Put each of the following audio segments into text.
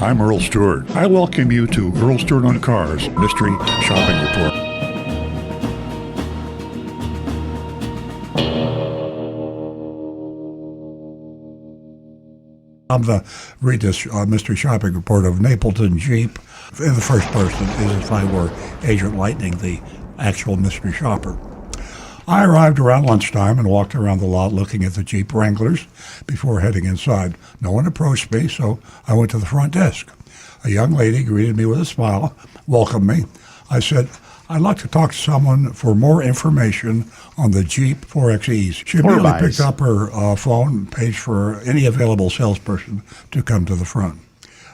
I'm Earl Stewart. I welcome you to Earl Stewart on Cars Mystery Shopping Report. I'm the read this mystery shopping report of Napleton Jeep. And the first person is if I were Agent Lightning, the actual mystery shopper. I arrived around lunchtime and walked around the lot looking at the Jeep Wranglers before heading inside. No one approached me, so I went to the front desk. A young lady greeted me with a smile, welcomed me. I said, I'd like to talk to someone for more information on the Jeep 4XEs. She immediately picked up her phone and paged for any available salesperson to come to the front.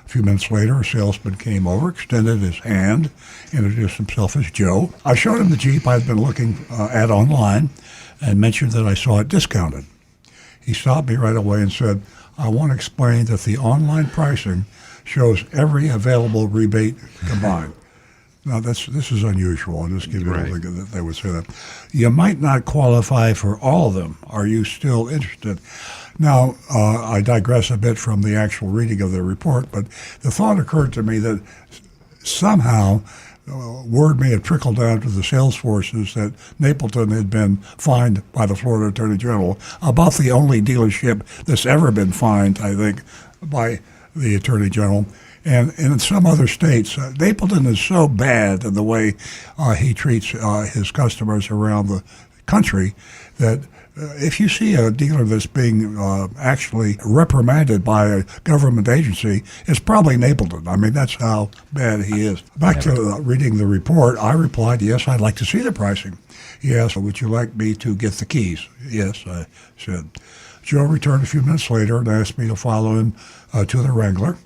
A few minutes later, a salesman came over, extended his hand, introduced himself as Joe. I showed him the Jeep I'd been looking at online and mentioned that I saw it discounted. He stopped me right away and said, I want to explain that the online pricing shows every available rebate combined. Now, this is unusual. I'll just give you a look that they would say that. You might not qualify for all of them. Are you still interested? Now, I digress a bit from the actual reading of the report, but the thought occurred to me that somehow word may have trickled down to the sales forces that Napleton had been fined by the Florida Attorney General, about the only dealership that's ever been fined, I think, by the Attorney General. And in some other states, Napleton is so bad in the way he treats his customers around the country that if you see a dealer that's being actually reprimanded by a government agency, it's probably Napleton. I mean, that's how bad he is. Back to reading the report, I replied, yes, I'd like to see the pricing. He asked, would you like me to get the keys? Yes, I said. Joe returned a few minutes later and asked me to follow him to the Wrangler.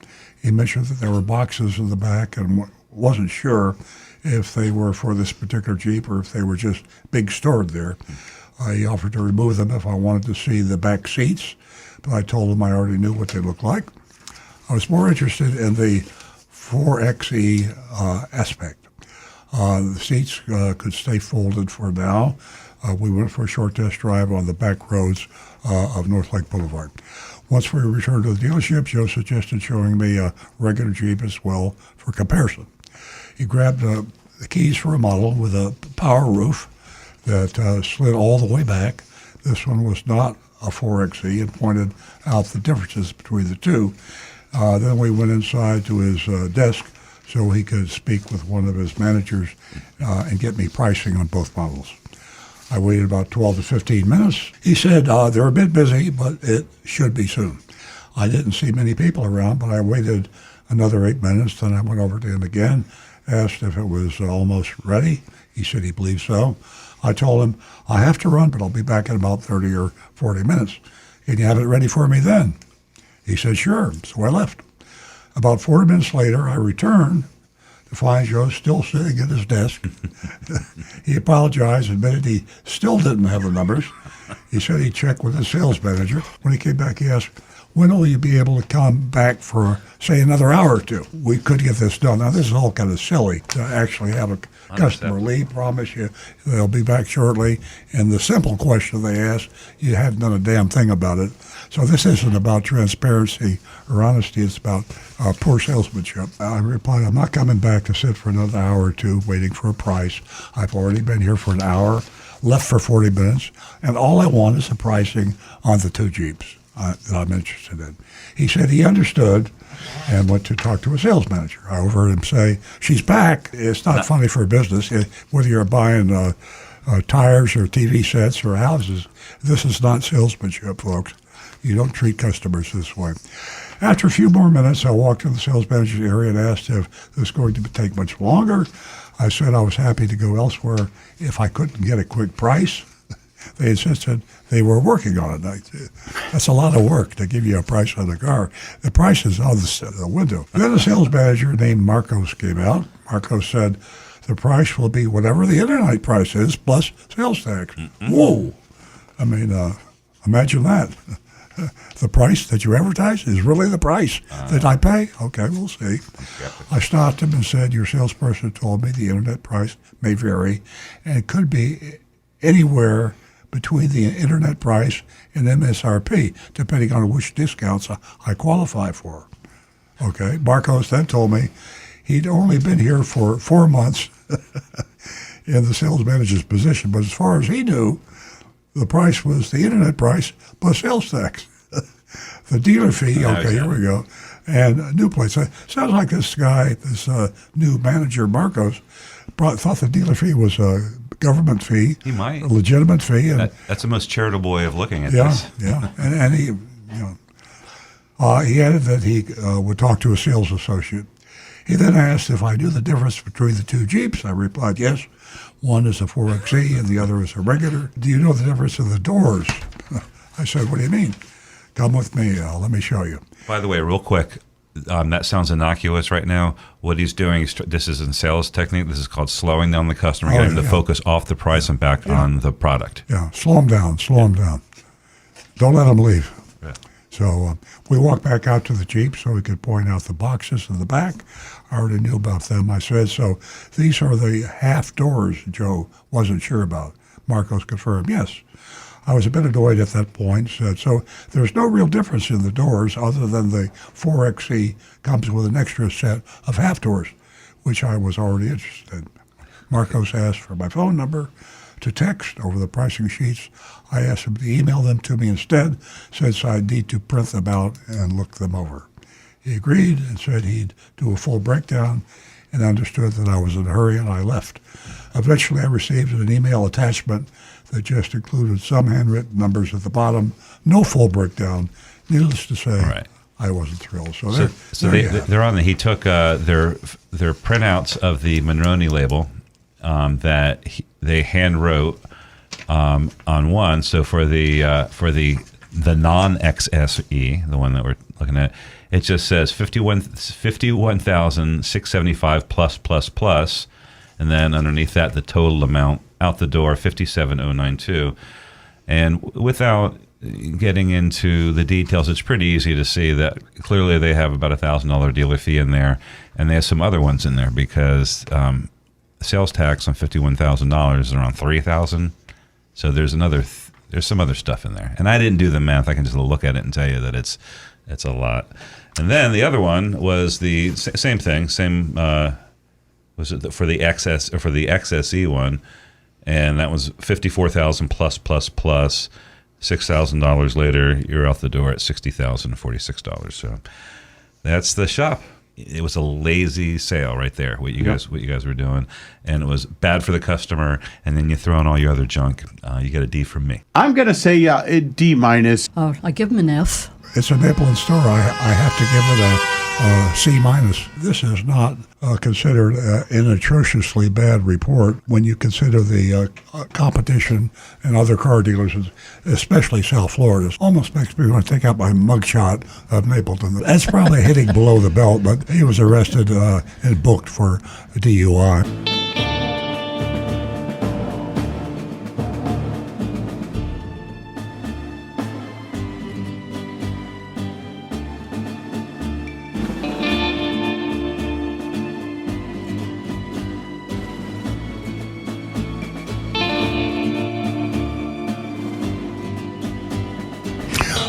He mentioned that there were boxes in the back and wasn't sure if they were for this particular Jeep or if they were just big stored there. He offered to remove them if I wanted to see the back seats, but I told him I already knew what they looked like. I was more interested in the 4XE aspect. The seats could stay folded for now. We went for a short test drive on the back roads of North Lake Boulevard. Once we returned to the dealership, Joe suggested showing me a regular Jeep as well for comparison. He grabbed the keys for a model with a power roof that slid all the way back. This one was not a 4XE and pointed out the differences between the two. Then we went inside to his desk so he could speak with one of his managers and get me pricing on both models. I waited about 12 to 15 minutes. He said, they're a bit busy, but it should be soon. I didn't see many people around, but I waited another 8 minutes. Then I went over to him again, asked if it was almost ready. He said he believed so. I told him, I have to run, but I'll be back in about 30 or 40 minutes. Can you have it ready for me then? He said, sure. So I left. About 40 minutes later, I returned to find Joe still sitting at his desk. He apologized, admitted he still didn't have the numbers. He said he'd check with his sales manager. When he came back, he asked, when will you be able to come back for, say, another hour or two? We could get this done. Now, this is all kind of silly to actually have a customer leave, promise you they'll be back shortly. And the simple question they asked, you hadn't done a damn thing about it. So this isn't about transparency or honesty. It's about poor salesmanship. I replied, I'm not coming back to sit for another hour or two waiting for a price. I've already been here for an hour, left for 40 minutes, and all I want is the pricing on the two Jeeps that I'm interested in. He said he understood and went to talk to a sales manager. I overheard him say, she's back. It's not funny for business. Whether you're buying tires or TV sets or houses, this is not salesmanship, folks. You don't treat customers this way. After a few more minutes, I walked to the sales manager's area and asked if this was going to take much longer. I said I was happy to go elsewhere if I couldn't get a quick price. They insisted they were working on it. That's a lot of work to give you a price on a car. The price is on the window. Then a sales manager named Marcos came out. Marcos said, the price will be whatever the internet price is plus sales tax. Mm-hmm. Whoa! I mean, imagine that. The price that you advertise is really the price that I pay? Okay, we'll see. I stopped him and said, your salesperson told me the internet price may vary, and it could be anywhere between the internet price and MSRP, depending on which discounts I qualify for. Okay. Marcos then told me he'd only been here for 4 months in the sales manager's position, but as far as he knew, the price was the internet price plus sales tax. The dealer fee, okay, here we go, and a new place. Sounds like this guy, this new manager, Marcos, thought the dealer fee was a government fee. He might. A legitimate fee. And that's the most charitable way of looking at this. Yeah. Yeah. And he, he added that he would talk to a sales associate. He then asked if I knew the difference between the two Jeeps. I replied, yes. One is a 4XE and the other is a regular. Do you know the difference in the doors? I said, what do you mean? Come with me. Let me show you. By the way, real quick, that sounds innocuous right now. What he's doing, this is in sales technique. This is called slowing down the customer, getting the focus off the price and back on the product. Yeah, slow him down. Don't let him leave. Yeah. So we walked back out to the Jeep so we could point out the boxes in the back. I already knew about them. I said, so these are the half doors Joe wasn't sure about. Marcos confirmed, yes. I was a bit annoyed at that point. Said, so there's no real difference in the doors other than the 4XE comes with an extra set of half doors, which I was already interested in. Marcos asked for my phone number to text over the pricing sheets. I asked him to email them to me instead, since I need to print them out and look them over. He agreed and said he'd do a full breakdown and understood that I was in a hurry, and I left. Eventually, I received an email attachment that just included some handwritten numbers at the bottom, no full breakdown. Needless to say, I wasn't thrilled. They're on. He took their printouts of the Monroney label that they hand wrote on one. So for the non-XSE, the one that we're looking at, it just says 51,675 plus, and then underneath that the total amount out the door 57,092. And without getting into the details, it's pretty easy to see that clearly they have about $1,000 dealer fee in there, and they have some other ones in there because sales tax on $51,000 is around $3,000. So there's some other stuff in there, and I didn't do the math. I can just look at it and tell you that it's a lot. And then the other one was the same thing, was it for the XSE one, and that was 54,000 plus. $6,000 later, you're out the door at $60,046. So that's the shop. It was a lazy sale right there. What you guys were doing, and it was bad for the customer. And then you throw in all your other junk. You get a D from me. I'm gonna say a D minus. Oh, I give him an F. It's a Napleton store. I have to give it a C minus. This is not considered an atrociously bad report when you consider the competition and other car dealers, especially South Florida. It almost makes me want to take out my mugshot of Napleton. That's probably hitting below the belt, but he was arrested and booked for DUI.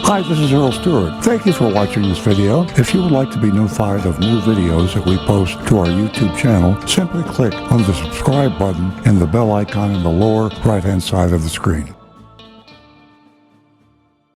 Hi, this is Earl Stewart. Thank you for watching this video. If you would like to be notified of new videos that we post to our YouTube channel, simply click on the subscribe button and the bell icon in the lower right-hand side of the screen.